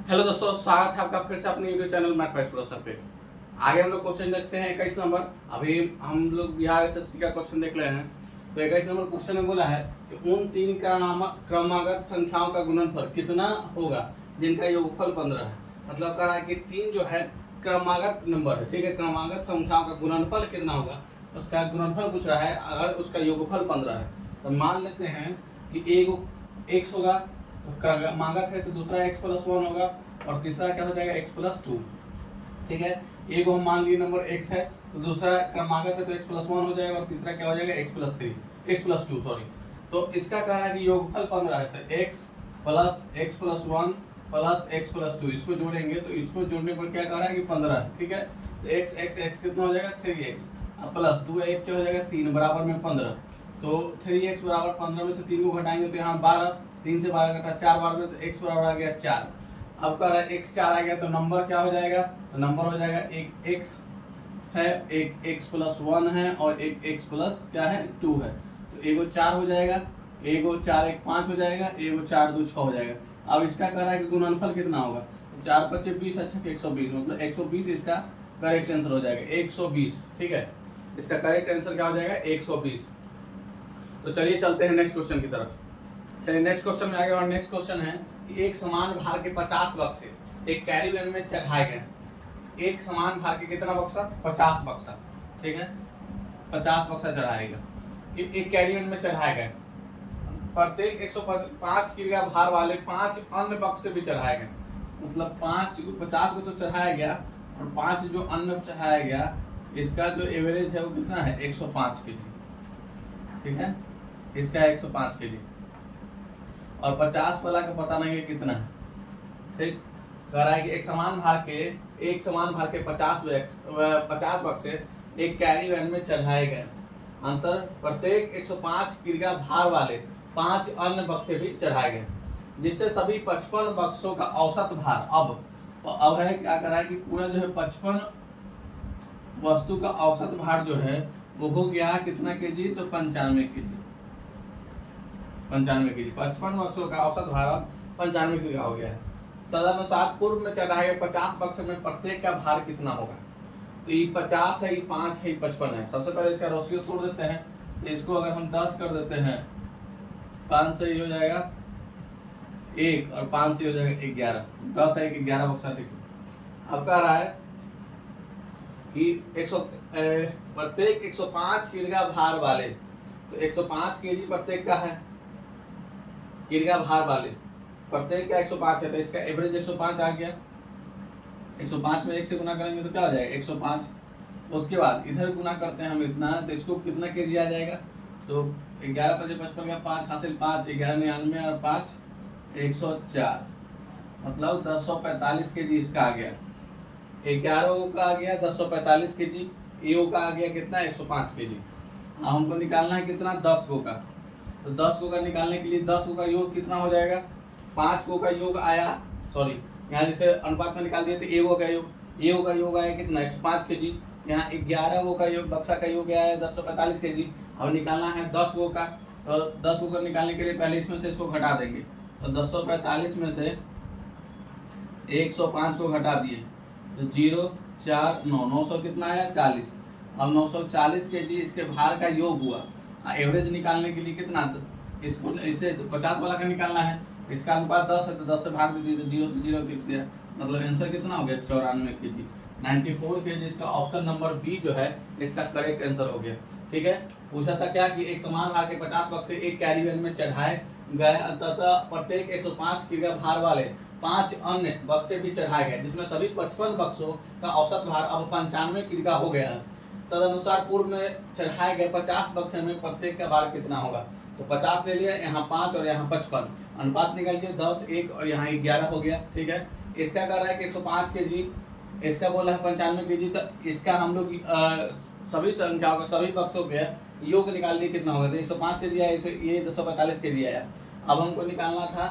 Hello दोस्तों, स्वागत है आपका फिर से अपने YouTube channel math bye philosopher पे। आगे हम लोग क्वेश्चन देखते हैं 21 नंबर। अभी हम लोग बिहार एसएससी का क्वेश्चन देख रहे हैं। तो 21 नंबर क्वेश्चन में बोला है कि उन तीन क्रमागत संख्याओं का गुणनफल कितना होगा जिनका योगफल 15 है। मतलब कह रहा है कि तीन जो है क्रमागत नंबर है, ठीक है। क्रमागत संख्याओं का गुणनफल कितना होगा, उसका गुणनफल पूछ रहा है। अगर उसका योगफल 15 है तो मान लेते हैं कि एक एक्स होगा, क्रमागत है तो दूसरा x प्लस 1 होगा और तीसरा क्या हो जाएगा x प्लस 2, ठीक है। एक हम मान लिए नंबर x है तो दूसरा क्रमागत है तो x प्लस 1 हो जाएगा और तीसरा क्या हो जाएगा x प्लस 2 सॉरी। तो इसका कह रहा है कि योगफल 15 है तो x plus 1 plus x plus 2 इसको जोड़ेंगे तो इसको जोड़ने पर क्या कह रहा है कि 15 है, ठीक है। तो x कितना हो जाएगा 3x प्लस 2 1 क्या हो जाएगा 3 बराबर में 15। तो 3x बराबर 15 में से 3 को घटाएंगे तो यहाँ 12, 3 से 12 घटा 4 बार में तो x बराबर आ गया 4। अब कह रहा है x 4 आ गया तो नंबर क्या हो जाएगा, तो नंबर हो जाएगा एक x है, एक x प्लस 1 है और एक x प्लस क्या है 2 है। तो एगो 4 हो जाएगा, एगो 4 1 5 हो जाएगा, एगो 4 2 6 हो जाएगा। अब इसका कह रहा है कि गुणनफल कितना होगा, 4 5 20 अच्छा 120, मतलब 120 इसका करेक्ट आंसर हो जाएगा 120, ठीक है। इसका करेक्ट आंसर क्या हो जाएगा 120। तो चलिए चलते हैं नेक्स्ट क्वेश्चन की तरफ। चलिए नेक्स्ट क्वेश्चन में आगे और नेक्स्ट क्वेश्चन है कि एक समान भार के 50 बक्से एक कैरी बैग में चढ़ाए गए। एक समान भार के कितना बक्सा, 50 बक्सा, ठीक है। 50 बक्सा चढ़ाएगा कि एक कैरी बैग में चढ़ाए गए। प्रत्येक 105 किलो भार वाले 5 अन्य बक्से भी चढ़ाए गए। मतलब 50 को तो चढ़ाया गया और 5 जो अन्य चढ़ाया गया, इसका जो एवरेज है वो कितना है 105 केजी, ठीक है। इसका 105 केजी और 50 वाला का पता नहीं है कितना है, ठीक। कह रहा है कि एक समान भार के 50 बक्से एक कैरी वैन में चढ़ाए गए। अंतर प्रत्येक 105 किलो भार वाले 5 अन्य बक्से भी चढ़ाए गए, जिससे सभी 55 बक्सों का औसत भार अब है क्या कर रहा है कि पूरा जो है 55 वस्तु का औसत भार जो है वो हो गया कितना केजी, तो 95 केजी। 95 केजी 55 बक्सों का औसत भार 95 केजी हो गया है। तदनुसार पूर्व में चढ़ाए गए 50 बक्से में प्रत्येक का भार कितना होगा। तो ये 50 है, ये 5 है, ये 55 है। सबसे पहले इसका रेशियो तोड़ देते हैं। तो इसको अगर हम 10 कर देते हैं, 5 से ये हो जाएगा 1 और 5 से हो जाएगा 11। 10 है कि 11 बक्सा देखिए। अब कह रहा है कि प्रत्येक 105 किलो भार वाले, तो 105 केजी प्रत्येक का है, किलो भार वाले प्रत्येक का 105 है तो इसका एवरेज 105 आ गया। 105 में 1 से गुना करेंगे तो क्या हो जाएगा 105। उसके बाद इधर गुना करते हैं हम इतना, तो इसको कितना केजी आ जाएगा, तो 11 5 55 का 5 हासिल 5 11 99 और 5 104, मतलब 1045 केजी इसका आ गया। 11 का आ गया 1045 केजी, ए का आ गया कितना 105 केजी। अब हमको निकालना है कितना 10 गो का। तो 10 गो का निकालने के लिए 10 गो का योग कितना हो जाएगा, 5 गो का योग आया, सॉरी यहाँ जैसे अनुपात में निकाल दिए थे ए का योग आया कितना 105 केजी। यहाँ 11 गो का योग बक्सा का योग आया 1045 केजी। अब निकालना है 10 गो का, तो 10 गो का निकालने के लिए पहले इसमें से इसको घटा देंगे। तो 1045 में से 105 को घटा दिए तो 0 4 9 900 कितना आया 40। अब 940 केजी इसके भार का योग हुआ। एवरेज निकालने के लिए कितना, इसको इसे 50 वाला का निकालना है। इसका अनुपात 10 है तो 10 से भाग दे दिए तो 0 से 0 कट दिया, मतलब आंसर कितना हो गया 94 केजी। 94 केजी इसका ऑप्शन नंबर बी जो है इसका करेक्ट आंसर हो गया, ठीक है। पूछा था क्या कि एक समान भार के 50 बक्से एक कैरी बैग में चढ़ाए गए तथा प्रत्येक 105 किलो भार वाले 5 अन्य बक्से भी चढ़ाए गए, जिसमें सभी 55 बक्सों का औसत भार अब 95 किलो का हो गया है। तदनुसार पूर्व में चढ़ाए गए 50 बक्से में प्रत्येक का भार कितना होगा। तो 50 ले लिया, यहाँ 5 और यहाँ 55, अनुपात निकालिए 10 1 और यहाँ 11 हो गया, ठीक है। इसका कह रहा है कि 105 केजी, इसका बोला है 95 केजी। तो इसका हम लोग सभी संख्याओं का सभी बक्सों के योग निकाल लिए कितना होगा, तो 105 केजी आया, ये 245 केजी आया। अब हमको निकालना था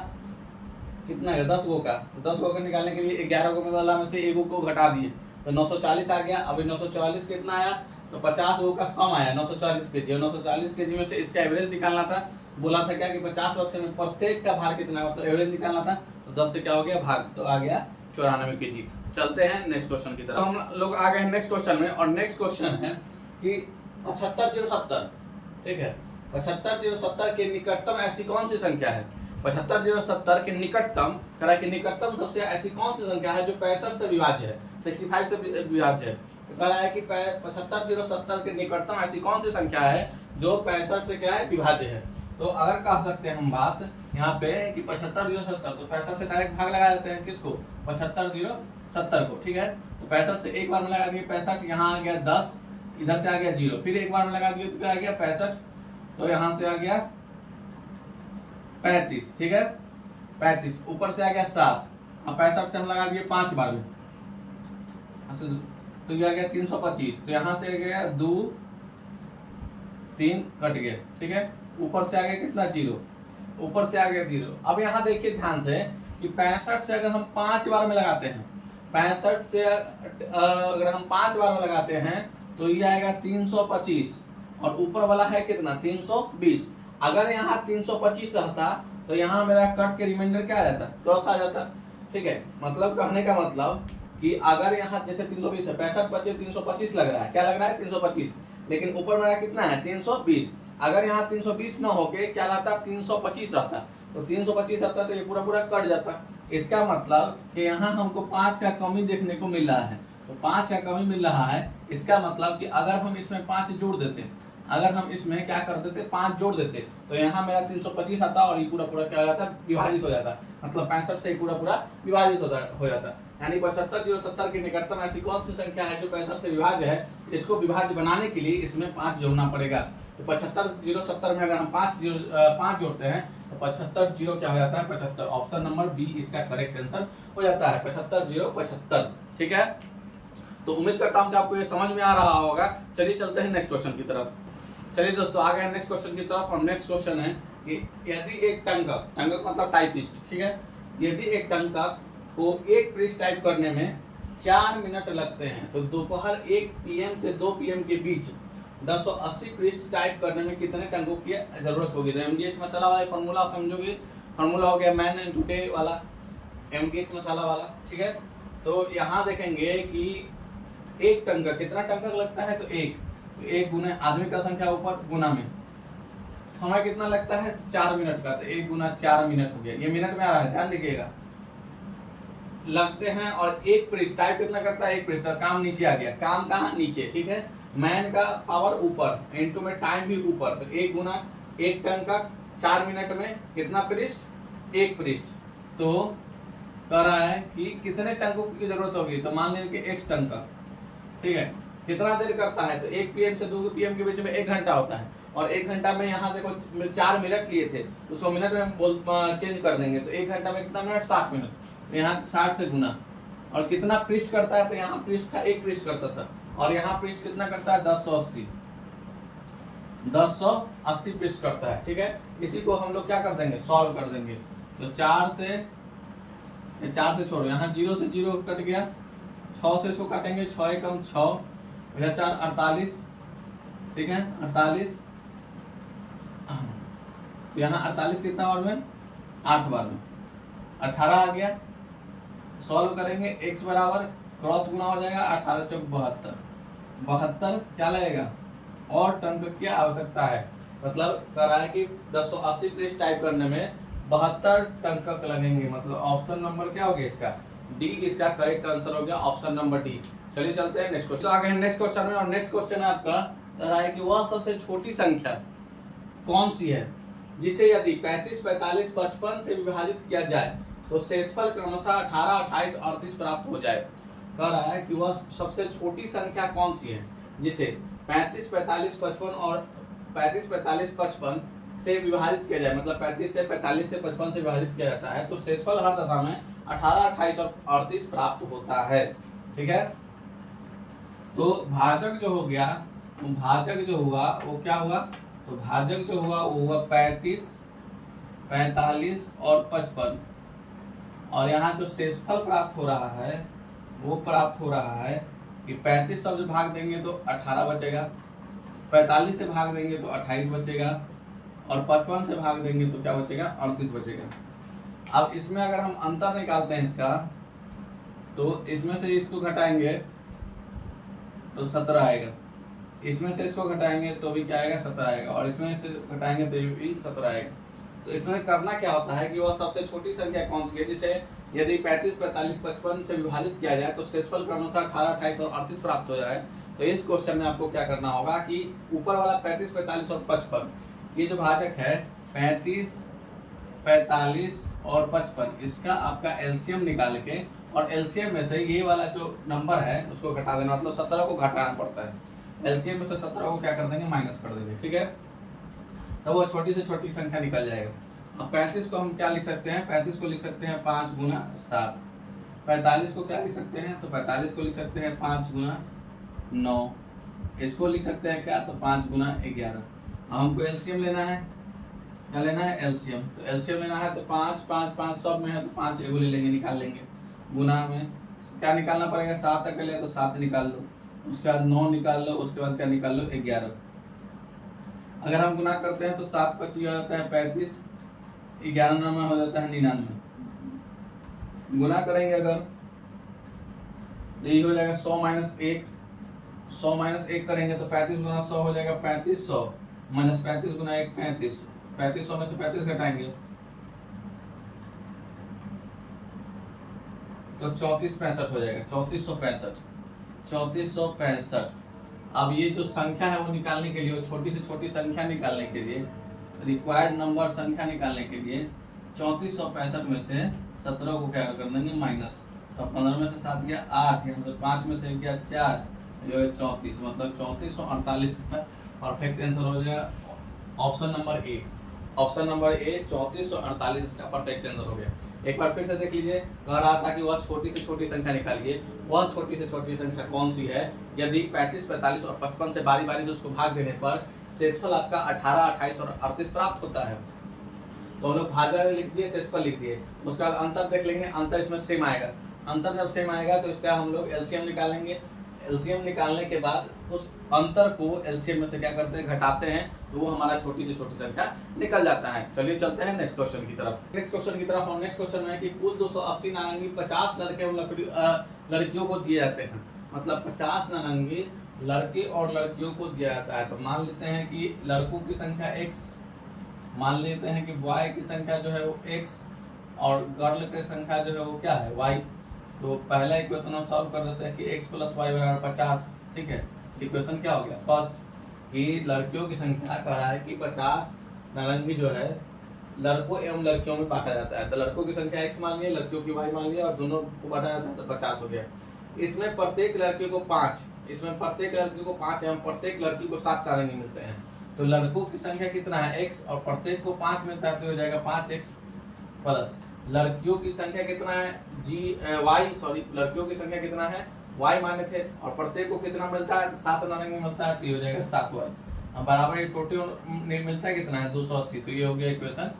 कितना है 10 गो का। 10 गो का निकालने के लिए 11 गो में वाला में से 1 को घटा दिए तो 940 आ गया। अभी 940 कितना आया, तो 50 गो का सम आया 940 केजी, और 940 केजी में से इसका एवरेज निकालना था। बोला था क्या कि 50 बक्से में प्रत्येक का भार कितना, मतलब एवरेज निकालना था। तो 10 से क्या हो गया भाग, तो आ गया 94 kg। चलते हैं नेक्स्ट क्वेश्चन की तरफ। तो हम लोग आ गए हैं नेक्स्ट क्वेश्चन में, और नेक्स्ट क्वेश्चन है कि 75,070, ठीक है, 75,070 के निकटतम ऐसी कौन सी संख्या है। 75,070 के निकटतम कह रहा है कि निकटतम सबसे ऐसी कौन सी संख्या है जो 65 से विभाज्य है, 65 से विभाज्य है। तो कह रहा है कि 75,070 के निकटतम ऐसी कौन सी संख्या है जो 65 से क्या है विभाज्य है। तो अगर कह सकते हैं हम बात यहाँ पे कि 75,070, तो 65 से डायरेक्ट भाग लगा देते हैं किसको, 75,070 को, ठीक है। तो 65 से एक बार में लगा दिए 65, यहाँ आ गया 10, इधर से आ गया 0, फिर एक बार में लगा दिए तो क्या आ गया 65, तो यहाँ से आ गया 35, ठीक है, 35, ऊपर से आ गया 7, अब 65 से हम लगा दिए 5 बार में, तो ये आ गया 325, तो यहाँ से आ गया 2 3 कट गया, ठीक है, ऊपर से आ गया कितना 0, ऊपर से आ गया 0। अब यहाँ देखिए ध्यान से कि 65 से अगर हम 5 बार में लगाते हैं, 65 से अगर हम 5 बार में लगाते हैं तो ये आएगा 325, और ऊपर वाला है कितना 320। अगर यहाँ 325 रहता तो यहाँ मेरा कट के रिमाइंडर क्या आ जाता, क्रॉस आ जाता, ठीक है। मतलब कहने का मतलब कि अगर यहाँ जैसे 320 है, 65 बचे 325 लग रहा है, क्या लग रहा है 325, लेकिन ऊपर मेरा कितना है 320। अगर यहाँ 320 ना होके क्या रहता 325 रहता, तो 325 रहता तो ये पूरा पूरा कट जाता। इसका मतलब कि यहाँ हमको 5 का कमी देखने को मिल रहा है, तो 5 का कमी मिल रहा है। इसका मतलब कि अगर हम इसमें 5 जोड़ देते, अगर हम इसमें क्या कर देते 5 जोड़ देते, तो यहाँ मेरा 325 आता और ये पूरा पूरा क्या हो जाता विभाजित हो जाता, मतलब 65 से पूरा पूरा विभाजित हो जाता। यानी 75,070 के निकटतम ऐसी कौन सी संख्या है जो 65 से विभाज्य है। इसको विभाज्य बनाने के लिए इसमें 5 जोड़ना पड़ेगा। तो 75,070 में अगर हम 5 जोड़ते हैं तो 75 क्या हो जाता है 75। ऑप्शन नंबर बी इसका करेक्ट आंसर हो जाता है 75,075, ठीक है। तो उम्मीद करता हूँ कि आपको ये समझ में आ रहा होगा। चलिए चलते हैं नेक्स्ट क्वेश्चन की तरफ। चलिए दोस्तों आ गए नेक्स्ट क्वेश्चन की तरफ। और नेक्स्ट क्वेश्चन है कि यदि एक टंकक मतलब टाइपिस्ट, ठीक है, यदि एक टंकक को एक पृष्ठ टाइप करने में 4 मिनट लगते हैं तो दोपहर 1 PM से 2 PM के बीच 1080 पृष्ठ टाइप करने में कितने टंकों की जरूरत होगी। तो MDH मसाला वाला फॉर्मूला समझोगे, फॉर्मूला हो गया मैन एंड टुडे वाला, MDH मसाला वाला, ठीक है। तो यहाँ देखेंगे कि एक टंकक, कितना टंकक लगता है, तो एक गुना आदमी का संख्या ऊपर गुना में समय कितना लगता है 4 मिनट का, तो 1 गुना 4 मिनट हो गया। ये मिनट में आ रहा है, ध्यान रखिएगा, लगते हैं। और एक पृष्ठ टाइप कितना करता है, एक पृष्ठ, काम नीचे आ गया, काम कहाँ नीचे, ठीक है। मैन का पावर ऊपर, इनटू में टाइम भी ऊपर, तो 1 गुना 1 टंकक 4 मिनट में कितना पृष्ठ, 1 पृष्ठ। तो कह रहा है कि कितने टंकों की जरूरत होगी, तो मान लीजिए कि X टंकक, ठीक है, कितना देर करता है, तो 1 PM से 2 PM के बीच में 1 घंटा होता है। और 1 घंटा में यहाँ देखो 4 मिनट लिए थे, उसको मिनट में हम चेंज कर देंगे, तो 1 घंटा में कितना मिनट 60 मिनट, यहाँ 60 से गुना। और कितना पृष्ठ करता है, तो यहाँ पृष्ठ था 1 पृष्ठ करता था, और यहाँ पृष्ठ कितना करता है 1080 पृष्ठ करता है, ठीक है। इसी को हम लोग क्या कर देंगे, सॉल्व कर देंगे। तो 4 से छोड़ो, यहाँ 0 से 0 कट गया, 6 से इसको काटेंगे, 6 एकम 6, 4 48, ठीक है, 48, यहाँ 48 कितना बार में 8 बार में 18 आ गया। सॉल्व करेंगे, x बराबर क्रॉस गुना हो जाएगा, 18 चौक 72, 72 क्या लगेगा, और टंकक की आवश्यकता है। मतलब कह रहा है कि 1080 पृष्ठ टाइप करने में 72 टंकक लगेंगे। मतलब ऑप्शन नंबर क्या हो गया इसका, डी इसका करेक्ट आंसर हो गया, ऑप्शन नंबर डी। चलिए चलते हैं नेक्स्ट क्वेश्चन। तो आगे नेक्स्ट क्वेश्चन में, और नेक्स्ट क्वेश्चन है आपका कह रहा है कि वह सबसे छोटी संख्या कौन सी है जिसे यदि 35, 45, 55 से विभाजित किया जाए तो शेषफल क्रमशः 18, 28, 38 प्राप्त हो जाए। कह रहा है कि वह सबसे छोटी संख्या कौन सी है जिसे 35, 45, 55 और 35, 45, 55 से विभाजित किया जाए, मतलब 35 से 45 से 55 से विभाजित किया जाता है तो शेषफल हर दशा में 18, 28 और 38 प्राप्त होता है, ठीक है। तो भाजक जो हो गया, भाजक जो हुआ वो क्या हुआ, तो भाजक जो हुआ वो हुआ 35, 45 और 55, और यहाँ जो शेषफल प्राप्त हो रहा है वो प्राप्त हो रहा है कि 35 से भाग देंगे तो 18 बचेगा, 45 से भाग देंगे तो 28 बचेगा, और 55 से भाग देंगे तो क्या बचेगा 38 बचेगा। अब इसमें अगर हम अंतर निकालते हैं इसका, तो इसमें से इसको घटाएंगे तो 17 आएगा, इसमें से इसको घटाएंगे तो भी क्या आएगा 17 आएगा, और इसमें से घटाएंगे तो भी 17 आएगा। तो इसमें करना क्या होता है कि वह सबसे छोटी संख्या कौन सी है जिसे यदि 35, 45, 55 से विभाजित किया जाए तो शेषफल क्रमशः 18, 28 और 38 प्राप्त हो जाए। तो इस क्वेश्चन में आपको क्या करना होगा कि ऊपर वाला 35, 45 और 55, ये जो भाजक है 35, 45 और 55, इसका आपका एलसीएम निकाल के, और एलसीएम में से ये वाला जो नंबर है उसको घटा देना, मतलब 17 को घटाना पड़ता है। एलसीएम में से 17 को क्या कर देंगे, माइनस कर देंगे, ठीक है। तो वो छोटी से छोटी संख्या निकल जाएगा। अब 35 को हम क्या लिख सकते हैं, 35 को लिख सकते हैं 5 गुना 7। 45 को क्या लिख सकते हैं, तो 45 को लिख सकते हैं 5 गुना 9। इसको लिख सकते हैं क्या, तो 5 गुना 11। अब हमको एलसीएम लेना है, क्या लेना है, एलसीएम। तो एलसीएम लेना है तो 5, 5, 5 सब में है तो 5 एगो ले लेंगे, निकाल लेंगे। गुना में क्या निकालना पड़ेगा, 7 तक ले तो 7 निकाल लो, उसके बाद 9 निकाल लो, उसके बाद क्या निकाल लो, 11। अगर हम गुना करते हैं तो 7 25 हो जाता है 35, 11 9 में हो जाता है 99। गुना करेंगे अगर यही हो जाएगा 100 माइनस 1, 100 माइनस 1 करेंगे तो 35 गुना 100 हो जाएगा 3500, माइनस 35 गुना 1 35, 3500 में से 35 घटाएंगे तो 3465 हो जाएगा, 3465, 3465। अब ये जो संख्या है वो निकालने के लिए, वो छोटी से छोटी संख्या निकालने के लिए, रिक्वायर्ड नंबर संख्या निकालने के लिए 3465 में से 17 को क्या कर देंगे, माइनस। तो 15 में से 7 गया 8, यहाँ पर 5 में से गया 4, जो है 34, मतलब 3448 का परफेक्ट आंसर हो जाएगा option number A. Option number A 3448 इसका परफेक्ट आंसर हो गया। एक बार फिर से देख लीजिए, कह रहा था कि वह छोटी से छोटी संख्या निकालिए। वह छोटी से छोटी संख्या कौन सी है, यदि 35, 45 और 55 से बारी बारी से उसको भाग देने पर शेषफल आपका 18, 28 और 38 प्राप्त होता है। तो हम लोग भाजक लिख दिए, शेषफल लिख दिए, उसके बाद अंतर देख लेंगे, अंतर इसमें सेम आएगा। अंतर जब सेम आएगा तो इसका हम लोग एलसीएम निकालेंगे। एलसीएम निकालने के बाद उस अंतर को एलसीएम में से क्या करते हैं, घटाते हैं, तो वो हमारा छोटी से छोटी संख्या निकल जाता है। चलिए चलते हैं नेक्स्ट क्वेश्चन की तरफ। नेक्स्ट क्वेश्चन की तरफ और नेक्स्ट क्वेश्चन है कि कुल 280 नारंगी 50 लड़के लड़कियों को दिए जाते हैं, मतलब 50 नारंगी लड़के और लड़कियों को दिया जाता है। तो मान लेते हैं कि लड़कों की संख्या x, मान लेते हैं कि y की संख्या जो है वो x, और गर्ल की संख्या जो है वो क्या है, y। तो पहला इक्वेशन हम सॉल्व कर देते हैं कि x प्लस वाई बराबर 50, ठीक है। इक्वेशन क्या हो गया, फर्स्ट कि लड़कियों की संख्या कह रहा है कि 50 नारंगी जो है लड़कों एवं लड़कियों में बांटा जाता है। तो लड़कों की संख्या x मान लिया, लड़कियों की y मान लिया, और दोनों को बांटा जाता है तो 50 हो गया। इसमें प्रत्येक लड़के को 5, इसमें प्रत्येक लड़की को 5 एवं प्रत्येक लड़की को 7 नारंगी मिलते हैं। तो लड़कों की संख्या कितना है x, और प्रत्येक को 5 मिलता है तो हो जाएगा 5x, प्लस लड़कियों की संख्या कितना है लड़कियों की संख्या कितना है y माने थे, और प्रत्येक को कितना मिलता है, 7 नारंगी मिलता है, तो ये हो जाएगा 7y। अब बराबर ये टोटल मिलता है कितना है, 280। तो ये हो गया इक्वेशन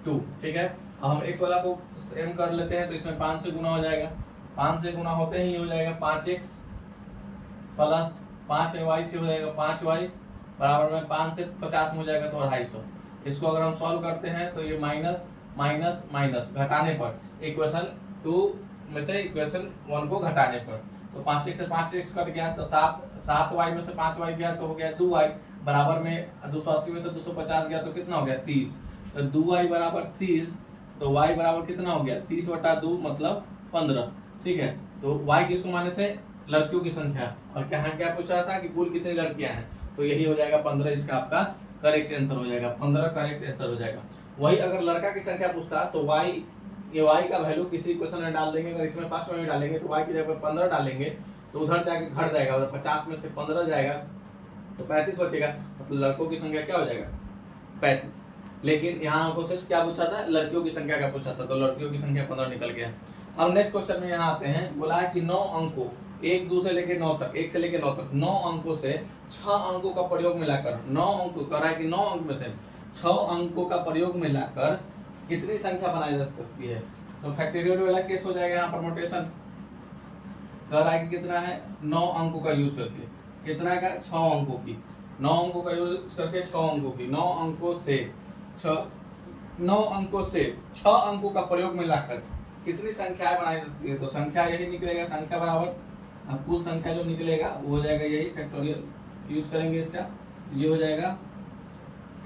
2, ठीक है। अब हम x वाला को सेम कर लेते हैं, तो इसमें 5 से गुना हो जाएगा, 5 से गुना होते ही हो जाएगा 5x प्लस 5y से हो जाएगा 5y, बराबर में 5 से 50 में हो जाएगा तो 250। इसको अगर हम सॉल्व करते हैं तो ये माइनस माइनस माइनस घटाने पर, इक्वेशन 2 में से इक्वेशन 1 को घटाने पर, तो 5x से 5x कट गया तो 7y में से 5y गया तो हो गया 2y, बराबर में 280 में से 250 गया तो कितना हो गया 30। तो 2y बराबर 30, तो y बराबर कितना हो गया 30/2 मतलब 15, ठीक है। तो y किसको माने थे, लड़कियों की संख्या, और क्या पूछा था कि कुल कितनी लड़कियां हैं, तो यही हो जाएगा 15, इसका आपका करेक्ट आंसर हो जाएगा, 15 करेक्ट आंसर हो जाएगा। वही अगर लड़का की संख्या पूछता तो ये y का वैल्यू किसी इक्वेशन में डाल देंगे, अगर इसमें फर्स्ट में डालेंगे तो y की जगह 15 डालेंगे तो उधर जाके घट जाएगा, 50 में से 15 जाएगा तो 35 बचेगा, मतलब लड़कों की संख्या क्या हो जाएगा 35। लेकिन यहाँ हमको सिर्फ क्या पूछा था, लड़कियों की संख्या का पूछा था, तो लड़कियों की संख्या 15 निकल गया। अब नेक्स्ट क्वेश्चन में यहाँ आते हैं, बोला है कि 9 अंकों 1 2 से लेकर 9 तक, 1 से लेकर 9 तक 9 अंकों से 6 अंकों का प्रयोग मिलाकर 9 अंक कह रहा है कि 9 अंक में से 6 अंकों का प्रयोग मिलाकर कितनी संख्या बनाई जा सकती है। तो फैक्टोरियल वाला केस हो जाएगा, यहाँ पर नोटेशन कह रहा है कि कितना है 9 अंकों का यूज करके, कितना का 6 अंकों की, 9 अंकों का यूज करके 6 अंकों की, 9 अंकों से 6 9 अंकों से 6 अंकों का प्रयोग मिलाकर कितनी संख्याएं बनाई जा सकती है? तो संख्या यही निकलेगा, संख्या बराबर अब कुल संख्या जो निकलेगा वो हो जाएगा यही, फैक्टोरियल यूज करेंगे इसका, ये हो जाएगा,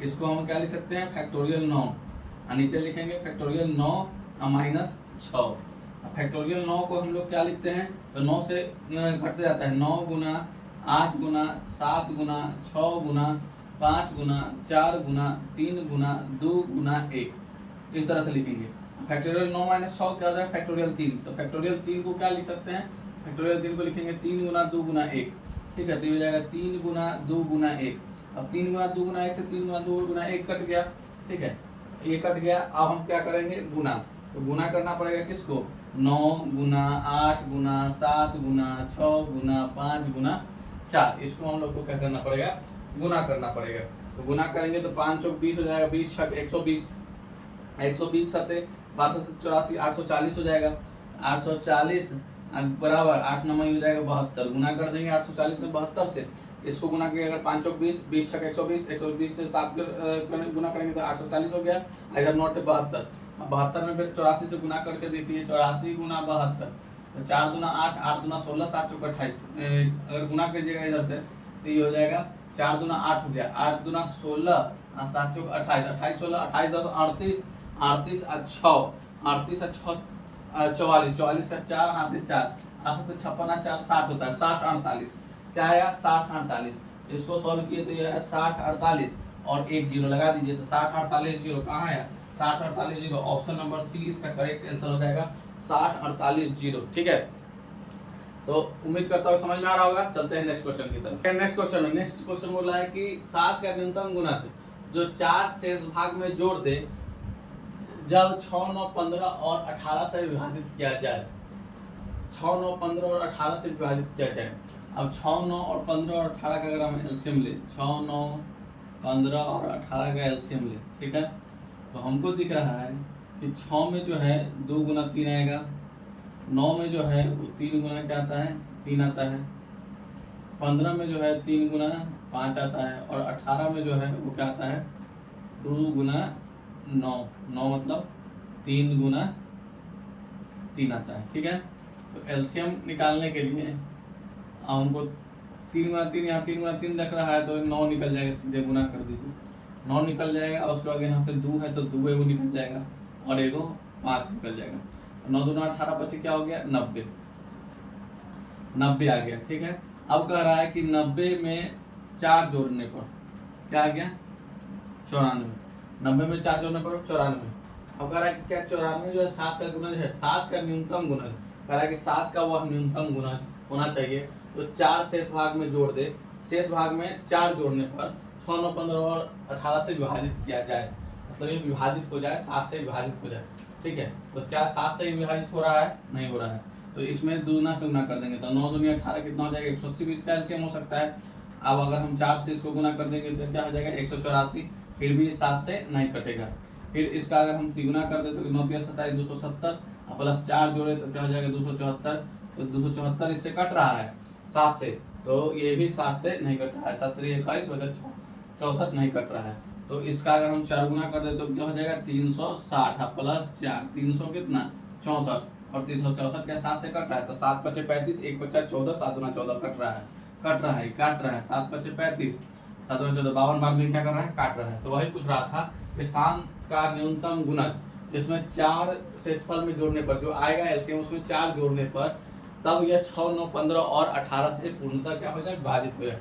इसको हम क्या लिख सकते हैं, फैक्टोरियल 9, और नीचे लिखेंगे फैक्टोरियल 9 माइनस 6। फैक्टोरियल 9 को हम लोग क्या लिखते हैं, तो 9 से घटते जाता है, 9 गुना 8 गुना 7 गुना 6 गुना 5 गुना 4 गुना 3 गुना 2 गुना 1, इस तरह से लिखेंगे। फैक्टोरियल 9 माइनस 6 क्या हो जाएगा, फैक्टोरियल 3। तो फैक्टोरियल 3 को क्या लिख सकते हैं, फैक्टोरियल 3 को लिखेंगे 3 गुना 2 गुना 1, ठीक है, तो ये हो जाएगा 3 गुना 2 गुना 1। अब 3 गुना 2 गुना 1 से 3 गुना 2 गुना 1 कट गया, ठीक है, ये कट गया। अब हम क्या करेंगे, गुना, तो गुना करना पड़ेगा किसको, 9 गुना 8 गुना 7 गुना 6 गुना 5 गुना 4, इसको हम लोग को क्या करना पड़ेगा, गुना करना पड़ेगा। तो गुना करेंगे तो 5 चौक 20 हो जाएगा, 20 छक 120, 120 सत्ते 1284, 840 हो जाएगा, 840 बराबर 8 नंबर हो जाएगा 72, गुना कर देंगे 840 में 72 से, इसको गुना किया अगर 5 चौक 20, 20 छक 120, 120 से 7 गुना करेंगे तो 840 हो गया, इधर 9 72, 72 में 84 से गुना करके देखिए, 84 गुना 72, तो 4 दुना 8, 8 दुना 16, 7 चौक 28, अगर गुना कीजिएगा इधर से तो ये हो जाएगा 4 दुना 8 हो गया, 8 दुना 16, 7 चौक 28, 28 16 28 तो 38, 38 और 6, 38 और 6 44, 44 का 4 यहाँ से 4, 8 तो 56 4 60 होता है, 60 48 क्या आएगा, 60 48, इसको सॉल्व किए तो ये है 60 48 और एक जीरो लगा दीजिए, तो 60 48 जीरो कहाँ आया, 60 48 जीरो, ऑप्शन नंबर सी इसका करेक्ट आंसर हो जाएगा, 60 48 जीरो, ठीक है। तो उम्मीद करता हूँ समझ में आ रहा होगा। चलते हैं नेक्स्ट क्वेश्चन की तरफ। नेक्स्ट क्वेश्चन बोला है कि 7 का न्यूनतम गुणज जो 4 शेष भाग में जोड़ दे जब 6 9 15 और 18 से विभाजित किया जाए, 6 9 15 और 18 से विभाजित किया जाए। अब 6 9 और 15 और 18 का अगर हम एलसीएम ले, 6 9 15 और 18 का एलसीएम ले, ठीक है, तो हमको दिख रहा है कि 6 में जो है 2 गुना 3 आएगा, 9 में जो है वो 3 गुना क्या आता है, 3 आता है, 15 में जो है 3 गुना 5 आता है, और 18 में जो है वो क्या आता है, 2 गुना 9, 9 मतलब 3 गुना 3 आता है, ठीक है। तो एलसीएम निकालने के लिए हमको 3 गुना 3, यहाँ 3 गुना 3 लग रहा है तो 9 निकल जाएगा, सीधे गुना कर दीजिए, 9 निकल जाएगा, और उसके बाद यहाँ से 2 है तो 2 एगो निकल जाएगा और एगो 5 निकल जाएगा, 9 दूना 18 बचे क्या हो गया, 90, 90 आ गया, ठीक है। अब कह रहा है कि 90 में 4 जोड़ने पर क्या आ गया, 94, 90 में 4 जोड़ने पर 94। अब कह रहा है कि क्या 94 जो है 7 का गुणज है, 7 का न्यूनतम गुणज, कह रहा है कि 7 का वह न्यूनतम गुणज होना चाहिए तो 4 शेष भाग में जोड़ दे, शेष भाग में 4 जोड़ने पर 6 9 15 और 18 से विभाजित किया जाए, मतलब ये विभाजित हो जाए, 7 से विभाजित हो जाए, ठीक है। तो क्या 7 से विभाजित हो रहा है, नहीं हो रहा है, तो इसमें दूना से गुना कर देंगे, तो 9 दूनी 18 कितना हो जाएगा, 180 भी इसका एलसीएम हो सकता है। अब अगर हम 4 से इसको गुना कर देंगे तो क्या हो जाएगा, 184, फिर भी 7 से नहीं कटेगा। फिर इसका अगर हम तिगुना कर दे तो 9 3 27 270, प्लस 4 जोड़े तो क्या हो जाएगा 274, तो 274 इससे कट रहा है 7 से, तो ये भी 7 से नहीं कट रहा है, 7 3 21 बचा 64 नहीं कट रहा है, तो इसका अगर हम 4 गुना कर दे तो क्या हो जाएगा 360 प्लस 4, 300 कितना 64, और 364 क्या 7 से कट रहा है, तो 7 बचे 35, 1 बचा 14, 7 गुना 14 कट रहा है, काट रहा है, 7 बचे 35, 7 गुना 14 52 बार में क्या कर रहा है, काट रहा है। तो वही पूछ रहा था कि 7 का न्यूनतम गुणज जिसमें 4 शेषफल में जोड़ने पर जो आएगा एलसीएम, उसमें 4 जोड़ने पर तब यह 6 9 15 और 18 से पूर्णतः क्या हो जाए, विभाजित हो जाए,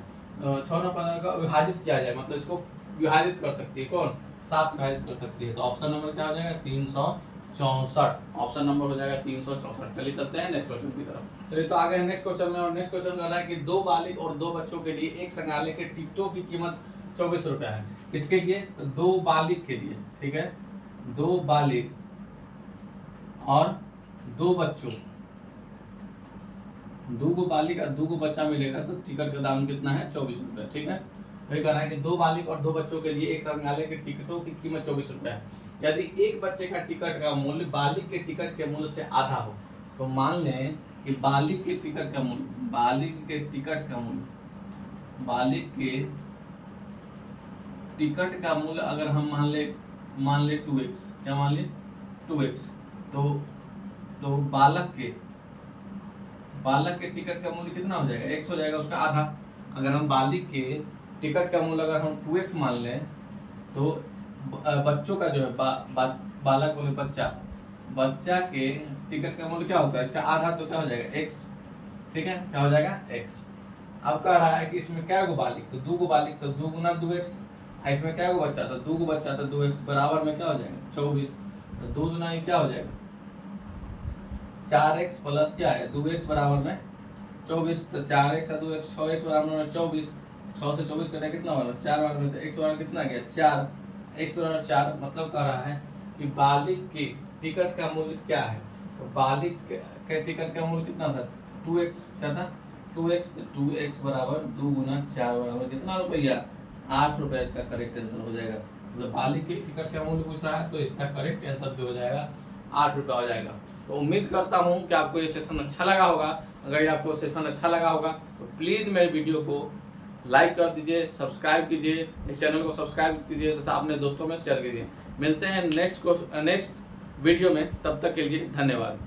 6 9 15 का विभाजित किया जाए, मतलब इसको विभाजित कर सकती है कौन, 7 विभाजित कर सकती है, तो ऑप्शन नंबर क्या हो जाएगा 364, ऑप्शन नंबर हो जाएगा 364। चलिए चलते हैं नेक्स्ट क्वेश्चन की तरफ। चलिए तो आगे नेक्स्ट क्वेश्चन में, और नेक्स्ट क्वेश्चन कर रहा है कि 2 बालिग और 2 बच्चों के लिए एक संग्रहालय के टिकटों की कीमत 24 रुपया है, किसके लिए, तो 2 बालिग के लिए, ठीक है, 2 बालिग और 2 बच्चों, 2 को बालिग और 2 को बच्चा मिलेगा तो टिकट का दाम कितना है, 24 रुपया, ठीक है। वही कह रहा है कि 2 बालिग और 2 बच्चों के लिए एक संग्रहालय के टिकटों की कीमत 24 रुपया है, यदि एक बच्चे का टिकट का मूल्य बालिग के टिकट के मूल्य से आधा हो, तो मान लें कि बालिग के टिकट का मूल्य, बालिग के टिकट का मूल्य, बालिग के टिकट का मूल्य अगर हम मान ले मान ले 2x, क्या मान ले 2x। तो बालक के टिकट का मूल्य कितना हो जाएगा, x हो जाएगा, उसका आधा। अगर हम बालिक के टिकट का मूल्य अगर हम 2x मान लें तो बच्चों का जो है बालक बोले बच्चा के टिकट का मूल्य क्या होता है, इसका आधा, तो क्या हो जाएगा x। ठीक है, क्या हो जाएगा x। अब कह रहा है कि इसमें क्या गो बालिक, तो 2 गो बालिक, तो 2 गुना 2x। इसमें क्या गो बच्चा, तो 2 गो बच्चा, तो 2x बराबर में क्या हो जाएगा 24। तो 2 गुना क्या हो जाएगा 4x प्लस क्या है 2x बराबर में 24। तो 4x और 2x 6x बराबर में 24। 6 से 24 कटा कितना होगा 4 बार में, तो x बराबर कितना गया 4। x बराबर 4 मतलब कह रहा है कि बालिक के टिकट का मूल्य क्या है, तो बालिक के टिकट का मूल्य कितना था 2x, क्या था 2x। तो 2x बराबर 2 गुना 4 बराबर कितना रुपया 8 रुपया। इसका करेक्ट आंसर हो जाएगा। मतलब बालिक के टिकट का मूल्य पूछ रहा है तो इसका करेक्ट आंसर जो हो जाएगा 8 रुपया हो जाएगा। तो उम्मीद करता हूँ कि आपको ये सेशन अच्छा लगा होगा। अगर ये आपको सेशन अच्छा लगा होगा तो प्लीज़ मेरे वीडियो को लाइक कर दीजिए, सब्सक्राइब कीजिए, इस चैनल को सब्सक्राइब कीजिए तथा अपने दोस्तों में शेयर कीजिए। मिलते हैं नेक्स्ट वीडियो में, तब तक के लिए धन्यवाद।